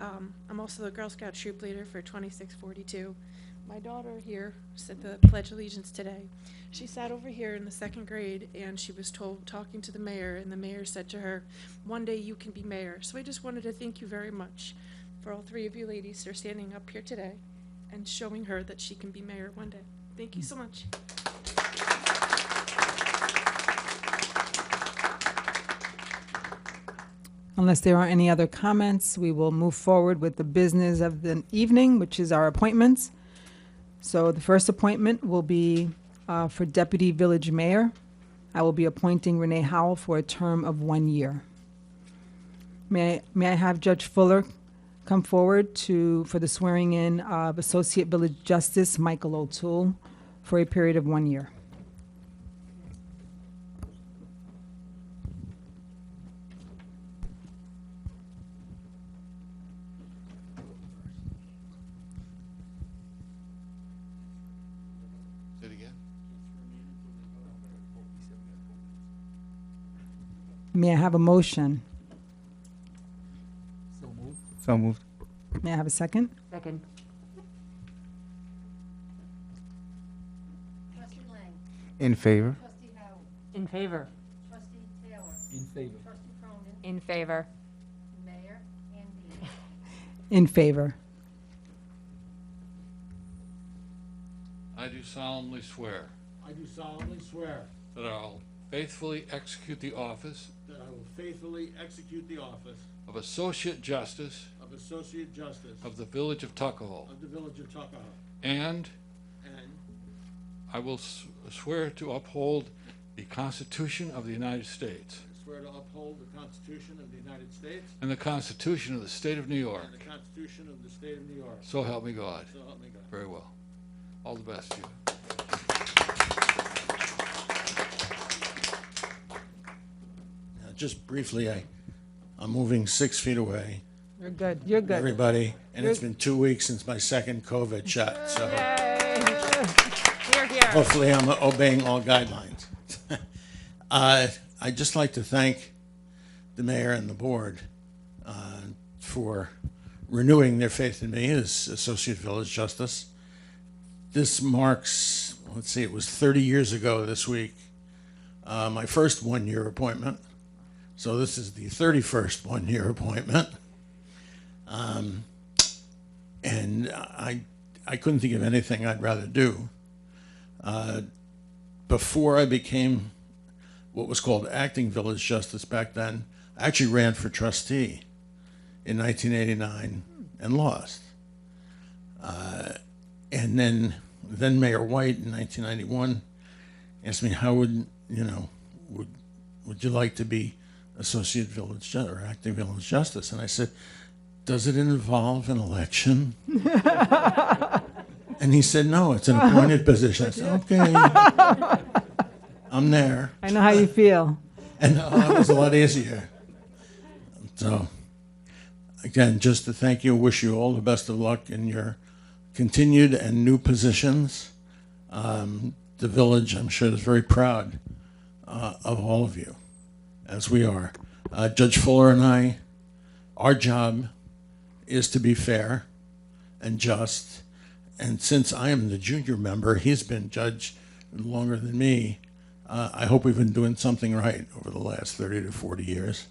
I'm also the Girl Scout troop leader for 2642. My daughter here said the Pledge of Allegiance today. She sat over here in the 2nd grade and she was talking to the mayor, and the mayor said to her, "One day you can be mayor." So I just wanted to thank you very much for all 3 of you ladies that are standing up here today and showing her that she can be mayor one day. Thank you so much. Unless there are any other comments, we will move forward with the business of the evening, which is our appointments. So the first appointment will be for Deputy Village Mayor. I will be appointing Renee Howell for a term of 1 year. May I have Judge Fuller come forward for the swearing in of Associate Village Justice Michael O'Toole for a period of 1 year. Say it again. May I have a motion? So moved. So moved. May I have a second? Second. Trustee Lang. In favor. Trustee Howell. In favor. Trustee Taylor. In favor. Trustee Cronin. In favor. Mayor Andino. In favor. I do solemnly swear I do solemnly swear that I will faithfully execute the office that I will faithfully execute the office of Associate Justice of Associate Justice of the Village of Tuckahoe, of the Village of Tuckahoe, and and I will swear to uphold the Constitution of the United States I swear to uphold the Constitution of the United States and the Constitution of the State of New York. and the Constitution of the State of New York. So help me God. So help me God. Very well. All the best to you. Just briefly, I'm moving 6 feet away. You're good. You're good. Everybody, and it's You're- been 2 weeks since my second COVID shot, so Here, here. hopefully I'm obeying all guidelines. I'd just like to thank the mayor and the board for renewing their faith in me as Associate Village Justice. This marks, let's see, it was 30 years ago this week, my first 1 year appointment. So this is the 31st 1 year appointment. And I couldn't think of anything I'd rather do. Before I became what was called acting village justice back then, I actually ran for trustee in 1989 and lost. And then Mayor White in 1991 asked me, how would you like to be associate village or acting village justice? And I said, does it involve an election? And he said, no, it's an appointed position. I said, okay, I'm there. I know how you feel. And that was a lot easier. So, again, just to thank you, wish you all the best of luck in your continued and new positions. The village, I'm sure, is very proud of all of you, as we are. Judge Fuller and I, our job is to be fair and just. And since I am the junior member, he's been judge longer than me. I hope we've been doing something right over the last 30 to 40 years.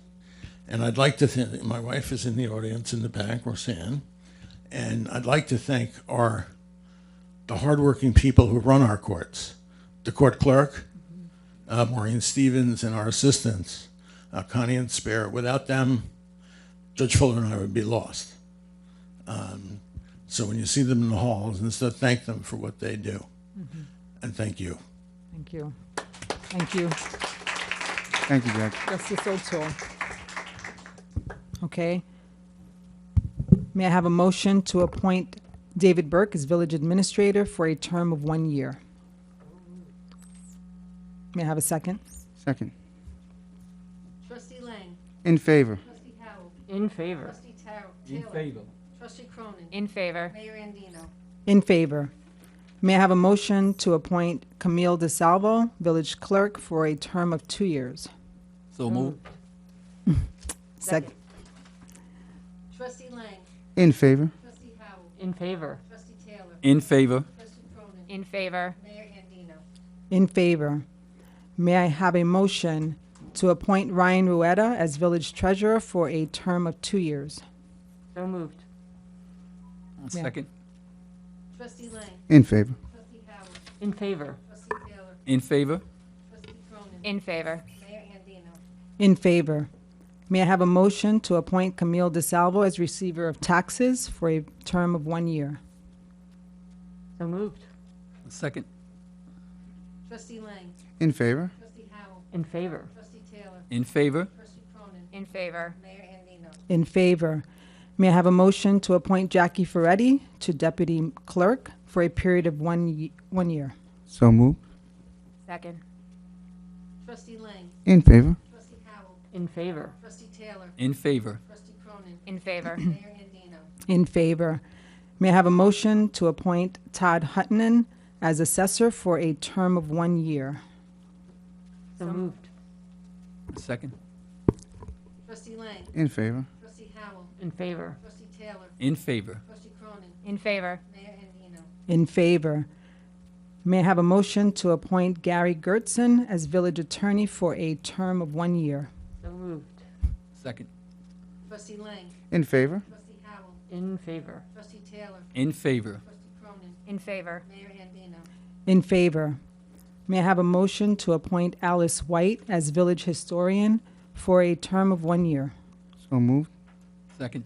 And I'd like to thank, my wife is in the audience in the back, Roseanne, and I'd like to thank the hardworking people who run our courts, the court clerk, Maureen Stevens, and our assistants, Connie and Spare. Without them, Judge Fuller and I would be lost. So when you see them in the halls, instead, thank them for what they do. And thank you. Thank you. Thank you. Thank you, Judge. Justice O'Toole. Okay. May I have a motion to appoint David Burke as village administrator for a term of 1 year? May I have a second? Second. Trustee Lang. In favor. Trustee Howell. In favor. Trustee Taylor. In favor. Trustee Cronin. In favor. Mayor Andino. In favor. May I have a motion to appoint Camille DeSalvo, village clerk, for a term of 2 years? So moved. Second. Trustee Lang. In favor. Trustee Howell. In favor. Trustee Taylor. In favor. Trustee Cronin. In favor. Mayor Andino. In favor. May I have a motion to appoint Ryan Rueda as village treasurer for a term of 2 years? So moved. Yeah. Second. Trustee Lang. In favor. Trustee Howell. In favor. Trustee Taylor. In favor. Trustee Cronin. In favor. Mayor Andino. In favor. May I have a motion to appoint Camille DeSalvo as receiver of taxes for a term of 1 year? So moved. Second. Trustee Lang. In favor. Trustee Howell. In favor. Trustee Taylor. In favor. Trustee Cronin. In favor. Mayor Andino. In favor. May I have a motion to appoint Jackie Ferretti to deputy clerk for a period of 1 year? So moved. Second. Trustee Lang. In favor. Trustee Howell. In favor. Trustee Taylor. In favor. Trustee Cronin. In favor. Mayor Andino. In favor. May I have a motion to appoint Todd Huttonen as assessor for a term of 1 year? So moved. Second. Trustee Lang. In favor. Trustee Howell. In favor. Trustee Taylor. In favor. Trustee Cronin. In favor. Mayor Andino. In favor. May I have a motion to appoint Gary Gertzen as village attorney for a term of 1 year? So moved. Second. Trustee Lang. In favor. Trustee Howell. In favor. Trustee Taylor. In favor. Trustee Cronin. In favor. Mayor Andino. In favor. May I have a motion to appoint Alice White as village historian for a term of 1 year? So moved. Second.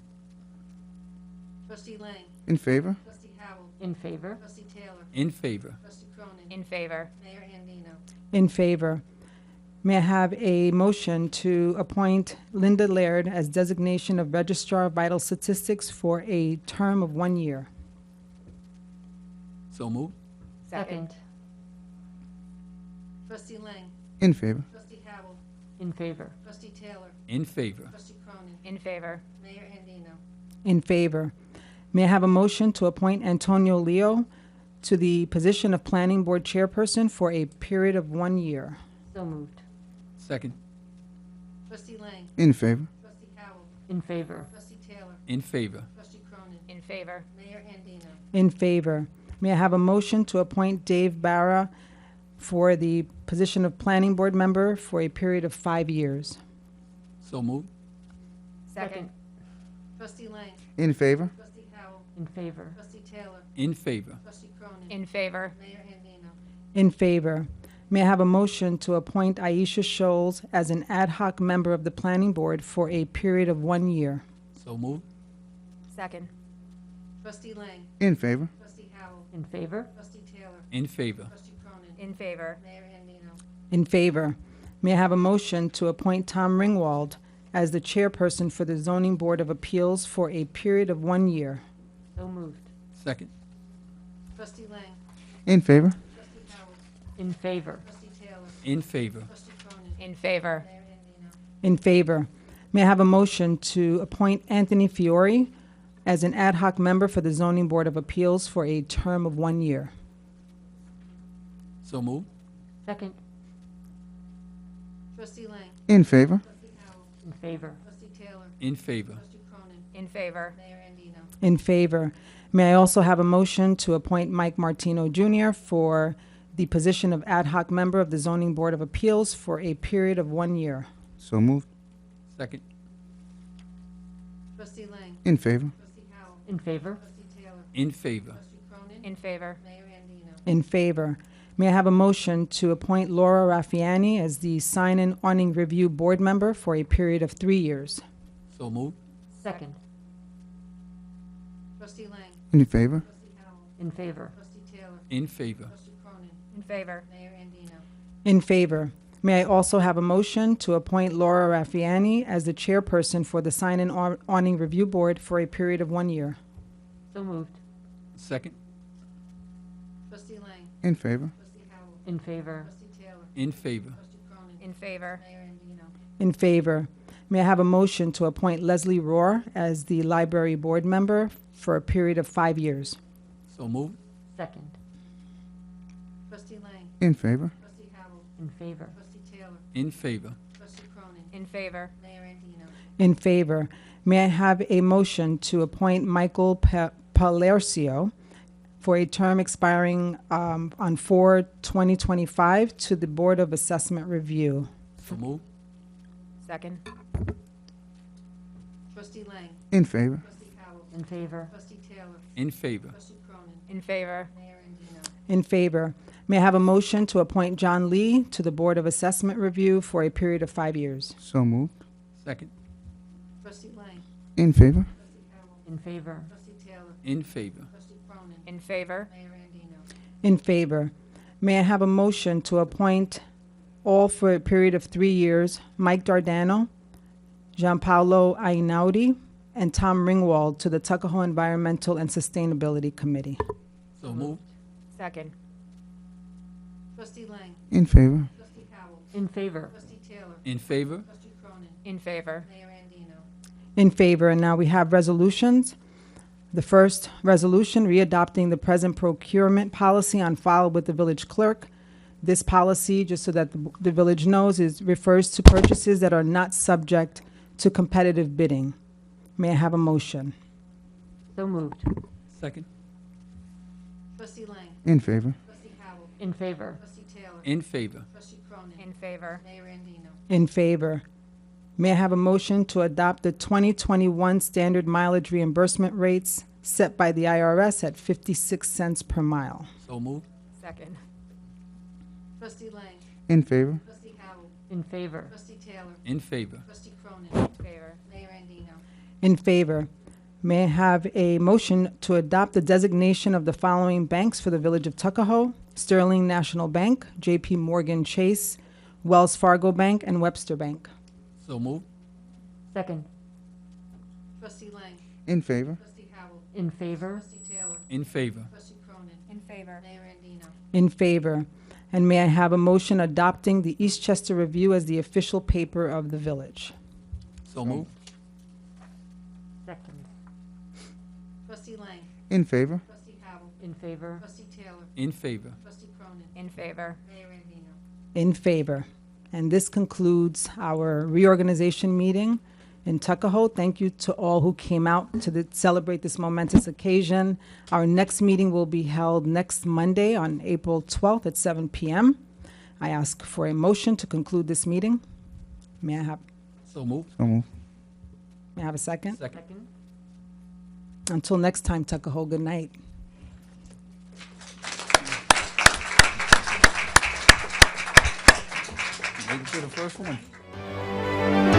Trustee Lang. In favor. Trustee Howell. In favor. Trustee Taylor. In favor. Trustee Cronin. In favor. Mayor Andino. In favor. May I have a motion to appoint Linda Laird as designation of Registrar of Vital Statistics for a term of 1 year? So moved. Second. Trustee Lang. In favor. Trustee Howell. In favor. Trustee Taylor. In favor. Trustee Cronin. In favor. Mayor Andino. In favor. May I have a motion to appoint Antonio Leo to the position of Planning Board Chairperson for a period of 1 year? So moved. Second. Trustee Lang. In favor. Trustee Howell. In favor. Trustee Taylor. In favor. Trustee Cronin. In favor. Mayor Andino. In favor. May I have a motion to appoint Dave Barra for the position of Planning Board Member for a period of 5 years? So moved. Second. Trustee Lang. In favor. Trustee Howell. In favor. Trustee Taylor. In favor. Trustee Cronin. In favor. Mayor Andino. In favor. May I have a motion to appoint Aisha Scholes as an ad hoc member of the Planning Board for a period of 1 year? So moved. Second. Trustee Lang. In favor. Trustee Howell. In favor. Trustee Taylor. In favor. Trustee Cronin. In favor. Mayor Andino. In favor. May I have a motion to appoint Tom Ringwald as the chairperson for the Zoning Board of Appeals for a period of 1 year? So moved. Second. Trustee Lang. In favor. Trustee Howell. In favor. Trustee Taylor. In favor. Trustee Cronin. In favor. Mayor Andino. In favor. May I have a motion to appoint Anthony Fiore as an ad hoc member for the Zoning Board of Appeals for a term of 1 year? So moved. Second. Trustee Lang. In favor. Trustee Howell. In favor. Trustee Taylor. In favor. Trustee Cronin. In favor. Mayor Andino. In favor. May I also have a motion to appoint Mike Martino Jr. for the position of ad hoc member of the Zoning Board of Appeals for a period of 1 year? So moved. Second. Trustee Lang. In favor. Trustee Howell. In favor. Trustee Taylor. In favor. Trustee Cronin. In favor. Mayor Andino. In favor. May I have a motion to appoint Laura Raffiani as the Sign-in Awning Review Board member for a period of 3 years? So moved. Second. Trustee Lang. In favor. Trustee Howell. In favor. Trustee Taylor. In favor. Trustee Cronin. In favor. Mayor Andino. In favor. May I also have a motion to appoint Laura Raffiani as the chairperson for the Sign-in Awning Review Board for a period of 1 year? So moved. Second. Trustee Lang. In favor. Trustee Howell. In favor. Trustee Taylor. In favor. Trustee Cronin. In favor. Mayor Andino. In favor. May I have a motion to appoint Leslie Rohr as the Library Board member for a period of 5 years? So moved. Second. Trustee Lang. In favor. Trustee Howell. In favor. Trustee Taylor. In favor. Trustee Cronin. In favor. Mayor Andino. In favor. May I have a motion to appoint Michael Palercio for a term expiring on 4/2025 to the Board of Assessment Review? So moved. Second. Trustee Lang. In favor. Trustee Howell. In favor. Trustee Taylor. In favor. Trustee Cronin. In favor. Mayor Andino. In favor. May I have a motion to appoint John Lee to the Board of Assessment Review for a period of 5 years? So moved. Second. Trustee Lang. In favor. Trustee Howell. In favor. Trustee Taylor. In favor. Trustee Cronin. In favor. Mayor Andino. In favor. May I have a motion to appoint, all for a period of 3 years, Mike Dardano, Gianpaolo Einaudi, and Tom Ringwald to the Tuckahoe Environmental and Sustainability Committee? So moved. Second. Trustee Lang. In favor. Trustee Howell. In favor. Trustee Taylor. In favor. Trustee Cronin. In favor. Mayor Andino. In favor. And now we have resolutions. The first resolution, readopting the present procurement policy on file with the village clerk. This policy, just so that the village knows, refers to purchases that are not subject to competitive bidding. May I have a motion? So moved. Second. Trustee Lang. In favor. Trustee Howell. In favor. Trustee Taylor. In favor. Trustee Cronin. In favor. Mayor Andino. In favor. May I have a motion to adopt the 2021 standard mileage reimbursement rates set by the IRS at 56 cents per mile? So moved. Second. Trustee Lang. In favor. Trustee Howell. In favor. Trustee Taylor. In favor. Trustee Cronin. In favor. Mayor Andino. In favor. May I have a motion to adopt the designation of the following banks for the Village of Tuckahoe: Sterling National Bank, J.P. Morgan Chase, Wells Fargo Bank, and Webster Bank? So moved. Second. Trustee Lang. In favor. Trustee Howell. In favor. Trustee Taylor. In favor. Trustee Cronin. In favor. Mayor Andino. In favor. And may I have a motion adopting the Eastchester Review as the official paper of the village? So moved. Second. Trustee Lang. In favor. Trustee Howell. In favor. Trustee Taylor. In favor. Trustee Cronin. In favor. Mayor Andino. In favor. And this concludes our reorganization meeting in Tuckahoe. Thank you to all who came out to celebrate this momentous occasion. Our next meeting will be held next Monday on April 12th at 7 p.m. I ask for a motion to conclude this meeting. May I have, So moved. So moved. may I have a second? Second. Until next time, Tuckahoe, good night. Waiting for the first one.